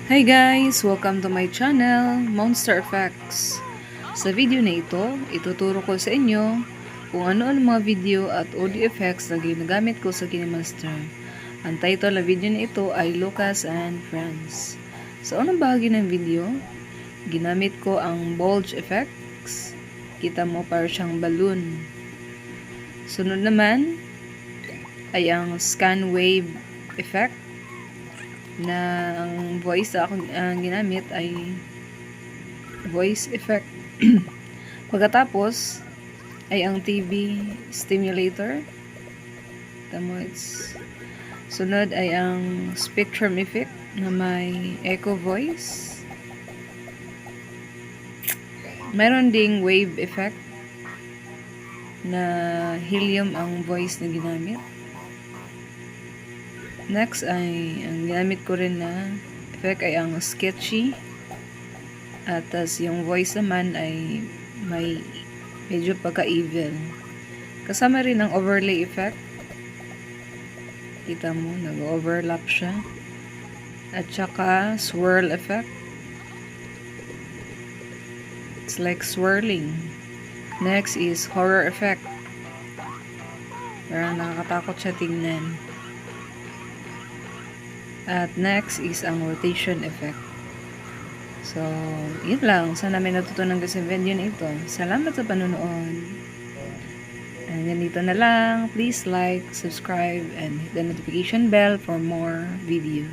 Hi guys! Welcome to my channel, Monster Effects. Sa video na ito, ituturo ko sa inyo kung ano ang mga video at audio effects na ginagamit ko sa KineMaster. Ang title ng video na ito ay Lucas and Friends. Sa unang bahagi ng video, ginamit ko ang bulge effects. Kita mo para siyang balloon. Sunod naman ay ang scan wave effect na ang voice na akong ginamit ay voice effect. Pagkatapos ay ang TV stimulator. Tamo, sunod ay ang spectrum effect na may echo voice. Meron ding wave effect na helium ang voice na ginamit. Next ay, ang ginamit ko rin na effect ay ang sketchy. At tas yung voice naman ay may medyo pagka-evil. Kasama rin ang overlay effect. Kita mo, nag-overlap siya. At saka swirl effect. It's like swirling. Next is horror effect. Parang nakakatakot siya tingnan. At next is ang rotation effect. So, yun lang. Sana may natutunan ko sa video na ito. Salamat sa panonood. And ganito na lang. Please like, subscribe, and hit the notification bell for more video.